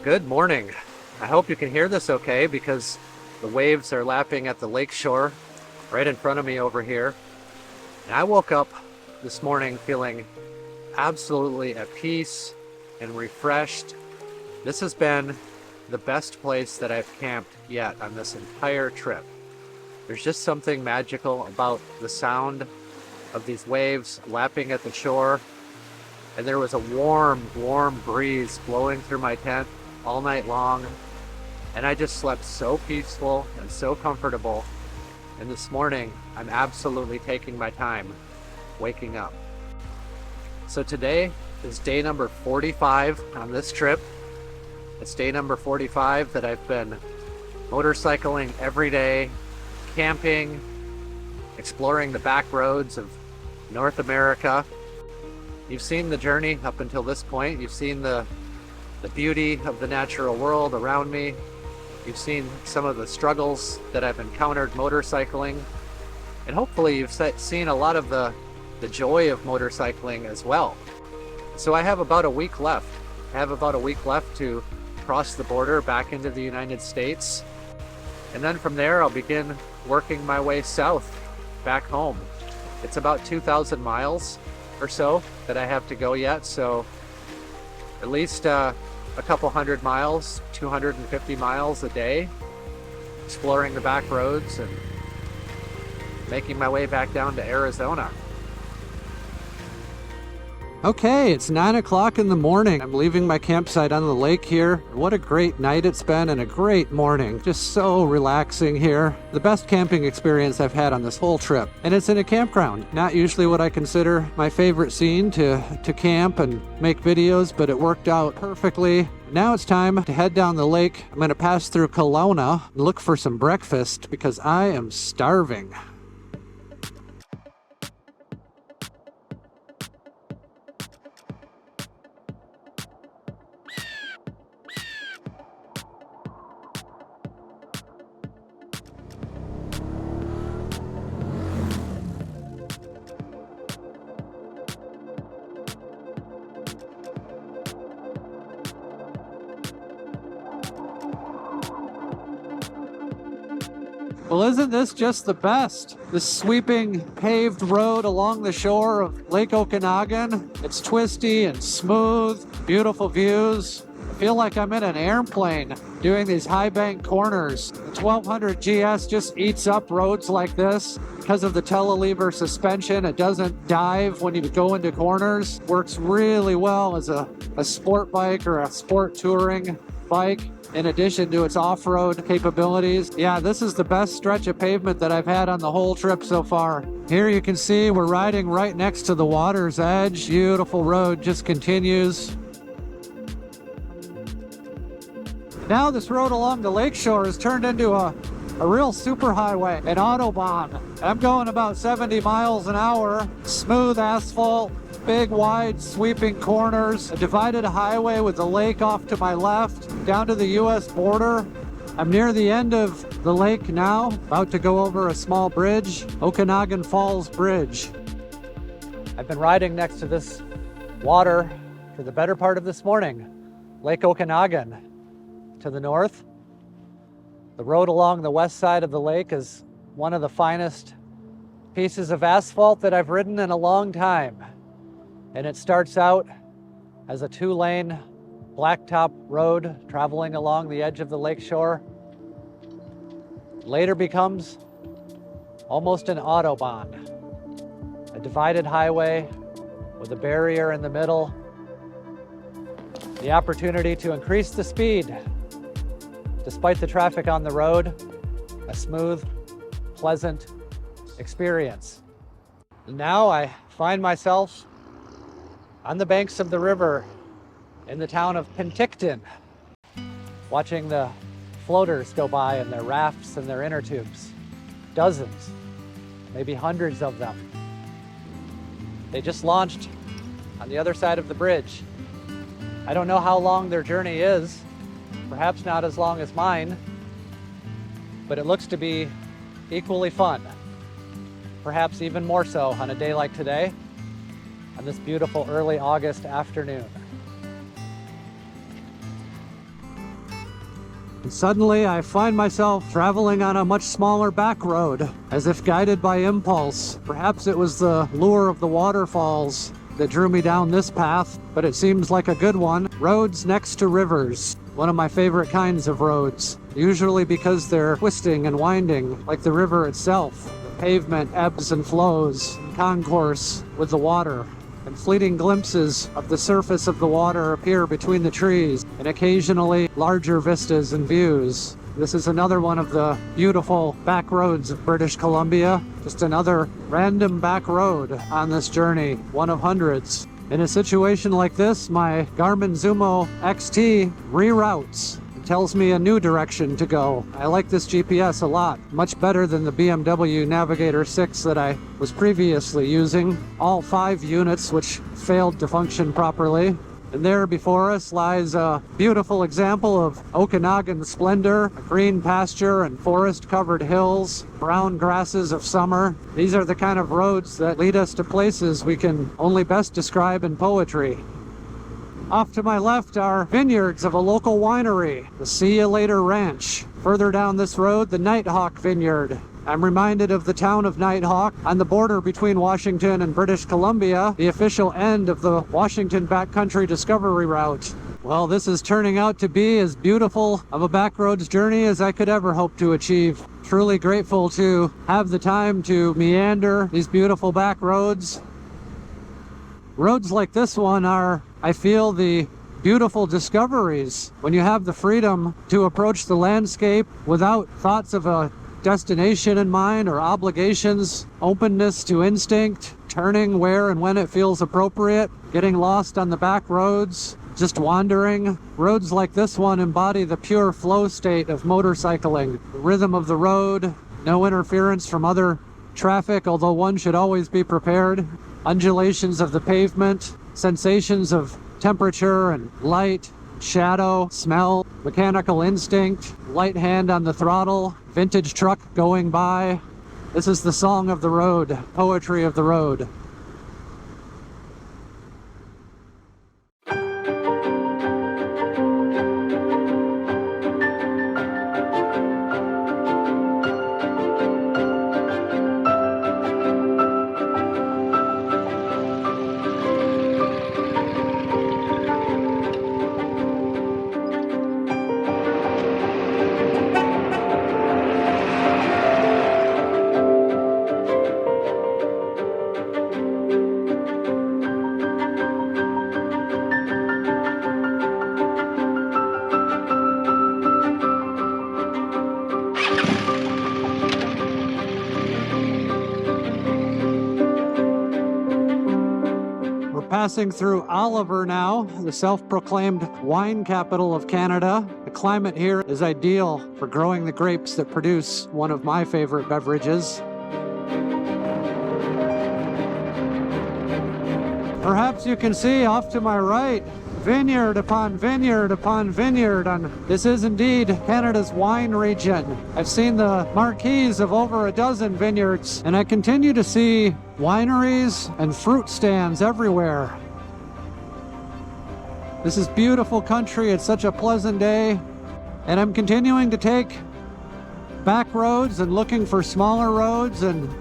Good morning. I hope you can hear this okay because the waves are lapping at the lake shore right in front of me over here. And I woke up this morning feeling absolutely at peace and refreshed. This has been the best place that I've camped yet on this entire trip. There's just something magical about the sound of these waves lapping at the shore. And there was a warm breeze blowing through my tent all night long. And I just slept so peaceful and so comfortable. And this morning, I'm absolutely taking my time waking up. So today is day number 45 on this trip. It's day number 45 that I've been motorcycling every day, camping, exploring the back roads of North America. You've seen the journey up until this point. You've seen the beauty of the natural world around me. You've seen some of the struggles that I've encountered motorcycling. And hopefully you've seen a lot of the joy of motorcycling as well. So I have about a week left. I have about a week left to cross the border back into the United States. And then from there, I'll begin working my way south back home. It's about 2,000 miles or so that I have to go yet. So at least a couple hundred miles, 250 miles a day, exploring the back roads and making my way back down to Arizona. Okay, it's 9 o'clock in the morning. I'm leaving my campsite on the lake here. What a great night it's been and a great morning. Just so relaxing here. The best camping experience I've had on this whole trip. And it's in a campground. Not usually what I consider my favorite scene to camp and make videos, but it worked out perfectly. Now it's time to head down the lake. I'm going to pass through Kelowna and look for some breakfast because I am starving. Well, isn't this just the best? This sweeping paved road along the shore of Lake Okanagan. It's twisty and smooth, beautiful views. I feel like I'm in an airplane doing these high bank corners. The 1200 GS just eats up roads like this. Because of the telelever suspension, it doesn't dive when you go into corners. Works really well as a sport bike or a sport touring bike. In addition to its off-road capabilities. Yeah, this is the best stretch of pavement that I've had on the whole trip so far. Here you can see we're riding right next to the water's edge. Beautiful road just continues. Now this road along the lakeshore has turned into a real superhighway, an autobahn. I'm going about 70 miles an hour, smooth asphalt, big wide sweeping corners, a divided highway with the lake off to my left, down to the US border. I'm near the end of the lake now, about to go over a small bridge, Okanagan Falls Bridge. I've been riding next to this water for the better part of this morning. Lake Okanagan to the north. The road along the west side of the lake is one of the finest pieces of asphalt that I've ridden in a long time. And it starts out as a 2-lane blacktop road traveling along the edge of the lakeshore. Later becomes almost an autobahn, a divided highway with a barrier in the middle. The opportunity to increase the speed despite the traffic on the road, a smooth, pleasant experience. And now I find myself on the banks of the river in the town of Penticton, watching the floaters go by and their rafts and their inner tubes. Dozens, maybe hundreds of them. They just launched on the other side of the bridge. I don't know how long their journey is, perhaps not as long as mine, but it looks to be equally fun. Perhaps even more so on a day like today, on this beautiful early August afternoon. And suddenly I find myself traveling on a much smaller back road, as if guided by impulse. Perhaps it was the lure of the waterfalls that drew me down this path, but it seems like a good one. Roads next to rivers. One of my favorite kinds of roads, usually because they're twisting and winding, like the river itself. The pavement ebbs and flows in concourse with the water, and fleeting glimpses of the surface of the water appear between the trees, and occasionally larger vistas and views. This is another one of the beautiful back roads of British Columbia. Just another random back road on this journey, one of hundreds. In a situation like this, my Garmin Zumo XT reroutes and tells me a new direction to go. I like this GPS a lot, much better than the BMW Navigator 6 that I was previously using. All 5 units which failed to function properly. And there before us lies a beautiful example of Okanagan splendor, a green pasture and forest-covered hills, brown grasses of summer. These are the kind of roads that lead us to places we can only best describe in poetry. Off to my left are vineyards of a local winery, the See Ya Later Ranch. Further down this road, the Nighthawk Vineyard. I'm reminded of the town of Nighthawk on the border between Washington and British Columbia, the official end of the Washington Backcountry Discovery Route. Well, this is turning out to be as beautiful of a backroads journey as I could ever hope to achieve. Truly grateful to have the time to meander these beautiful back roads. Roads like this one are, I feel, the beautiful discoveries when you have the freedom to approach the landscape without thoughts of a destination in mind or obligations, openness to instinct, turning where and when it feels appropriate, getting lost on the back roads, just wandering. Roads like this one embody the pure flow state of motorcycling, the rhythm of the road, no interference from other traffic, although one should always be prepared, undulations of the pavement, sensations of temperature and light, shadow, smell, mechanical instinct, light hand on the throttle, vintage truck going by. This is the song of the road, poetry of the road. Passing through Oliver now, the self-proclaimed wine capital of Canada. The climate here is ideal for growing the grapes that produce one of my favorite beverages. Perhaps you can see off to my right, vineyard upon vineyard upon vineyard. This is indeed Canada's wine region. I've seen the marquees of over a dozen vineyards, and I continue to see wineries and fruit stands everywhere. This is beautiful country. It's such a pleasant day, and I'm continuing to take back roads and looking for smaller roads, and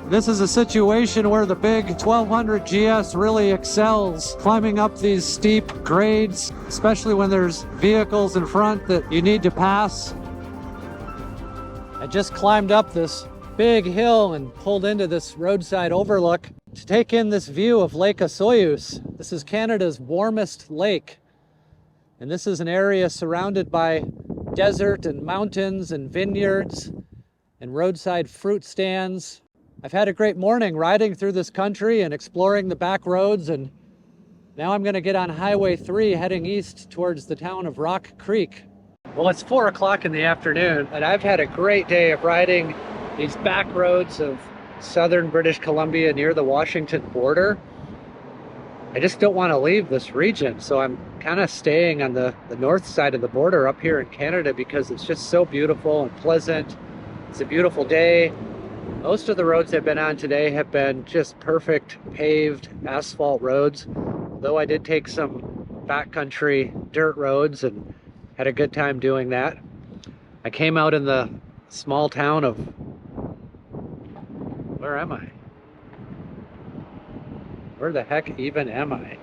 this is a situation where the big 1200 GS really excels climbing up these steep grades, especially when there's vehicles in front that you need to pass. I just climbed up this big hill and pulled into this roadside overlook to take in this view of Lake Osoyoos. This is Canada's warmest lake, and this is an area surrounded by desert and mountains and vineyards and roadside fruit stands. I've had a great morning riding through this country and exploring the back roads, and now I'm going to get on Highway 3 heading east towards the town of Rock Creek. Well, it's 4 o'clock in the afternoon, and I've had a great day of riding these back roads of southern British Columbia near the Washington border. I just don't want to leave this region, so I'm kind of staying on the north side of the border up here in Canada because it's just so beautiful and pleasant. It's a beautiful day. Most of the roads I've been on today have been just perfect paved asphalt roads, though I did take some backcountry dirt roads and had a good time doing that. I came out in the small town of... Where am I? Where the heck even am I?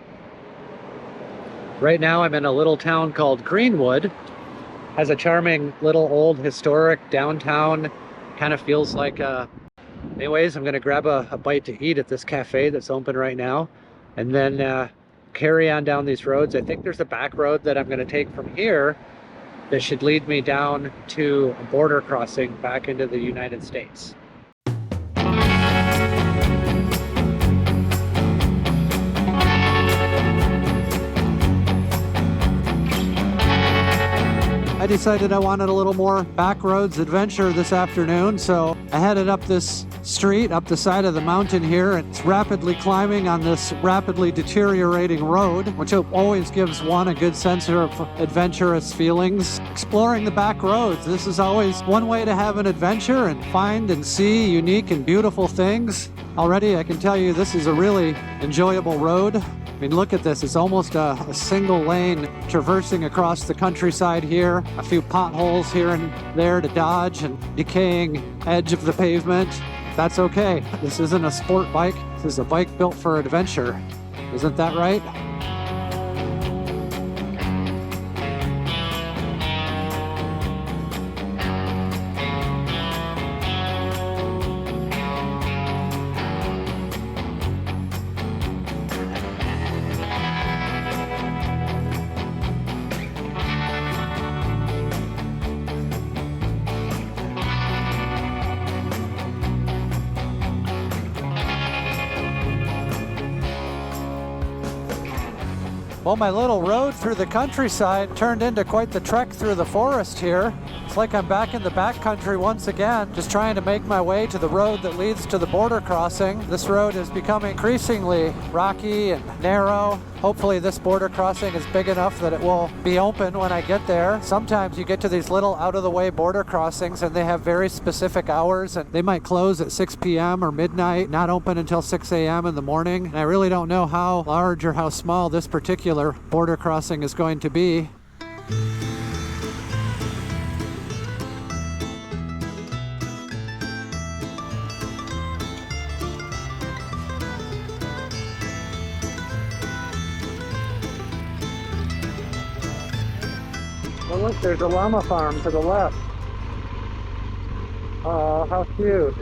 Right now I'm in a little town called Greenwood. Has a charming little old historic downtown. Kind of feels like anyways, I'm gonna grab a bite to eat at this cafe that's open right now, and then carry on down these roads. I think there's a back road that I'm gonna take from here that should lead me down to a border crossing back into the United States. I decided I wanted a little more backroads adventure this afternoon, so I headed up this street, up the side of the mountain here. It's rapidly climbing on this rapidly deteriorating road, which always gives one a good sense of adventurous feelings. Exploring the back roads, this is always one way to have an adventure and find and see unique and beautiful things. Already I can tell you this is a really enjoyable road. I mean, look at this. It's almost a single lane traversing across the countryside here. A few potholes here and there to dodge and decaying edge of the pavement. That's okay. This isn't a sport bike. This is a bike built for adventure. Isn't that right? Well, my little road through the countryside turned into quite the trek through the forest here. It's like I'm back in the backcountry once again, just trying to make my way to the road that leads to the border crossing. This road is becoming increasingly rocky and narrow. Hopefully this border crossing is big enough that it will be open when I get there. Sometimes you get to these little out-of-the-way border crossings and they have very specific hours, and they might close at 6 p.m. or midnight, not open until 6 a.m. in the morning. And I really don't know how large or how small this particular border crossing is going to be. Oh, look, there's a llama farm to the left. Oh, how cute.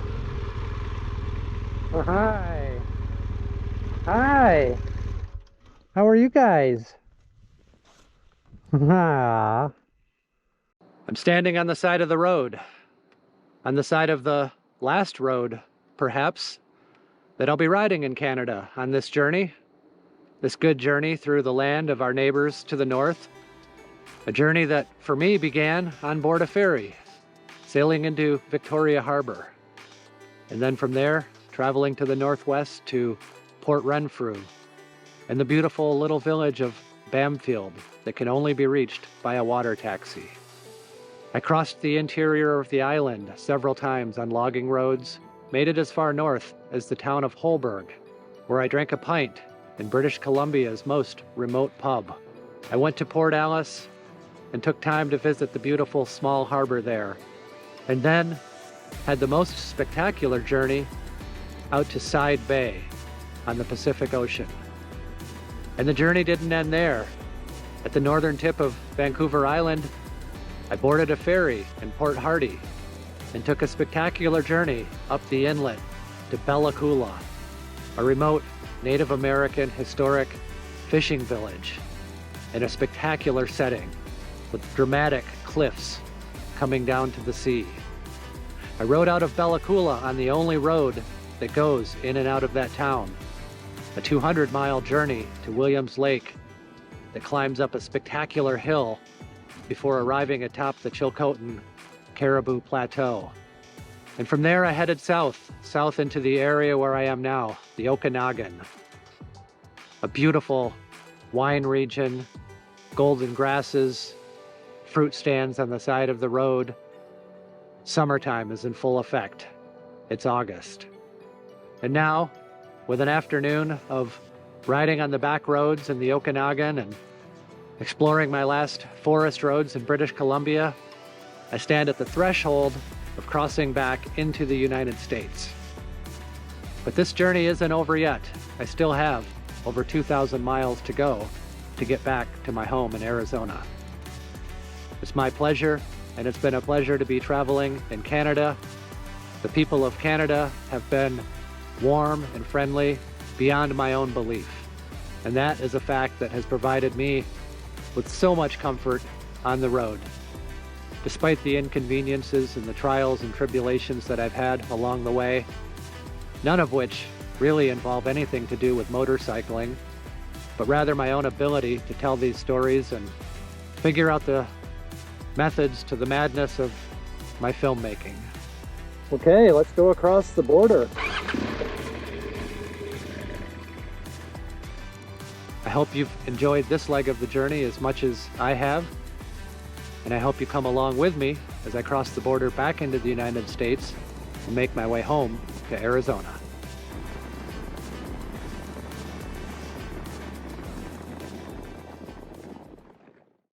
Oh, hi. Hi. How are you guys? I'm standing on the side of the road. On the side of the last road, perhaps, that I'll be riding in Canada on this journey. This good journey through the land of our neighbors to the north. A journey that, for me, began on board a ferry, sailing into Victoria Harbor. And then from there, traveling to the northwest to Port Renfrew and the beautiful little village of Bamfield that can only be reached by a water taxi. I crossed the interior of the island several times on logging roads, made it as far north as the town of Holberg, where I drank a pint in British Columbia's most remote pub. I went to Port Alice and took time to visit the beautiful small harbor there, and then had the most spectacular journey out to Side Bay on the Pacific Ocean. And the journey didn't end there. At the northern tip of Vancouver Island, I boarded a ferry in Port Hardy and took a spectacular journey up the inlet to Bella Coola, a remote Native American historic fishing village in a spectacular setting with dramatic cliffs coming down to the sea. I rode out of Bella Coola on the only road that goes in and out of that town, a 200-mile journey to Williams Lake that climbs up a spectacular hill before arriving atop the Chilcotin Caribou Plateau. And from there I headed south into the area where I am now, the Okanagan, a beautiful wine region, golden grasses, fruit stands on the side of the road. Summertime is in full effect. It's August. And now, with an afternoon of riding on the back roads in the Okanagan and exploring my last forest roads in British Columbia, I stand at the threshold of crossing back into the United States. But this journey isn't over yet. I still have over 2,000 miles to go to get back to my home in Arizona. It's my pleasure, and it's been a pleasure to be traveling in Canada. The people of Canada have been warm and friendly beyond my own belief. And that is a fact that has provided me with so much comfort on the road. Despite the inconveniences and the trials and tribulations that I've had along the way, none of which really involve anything to do with motorcycling, but rather my own ability to tell these stories and figure out the methods to the madness of my filmmaking. Okay, let's go across the border. I hope you've enjoyed this leg of the journey as much as I have, and I hope you come along with me as I cross the border back into the United States and make my way home to Arizona.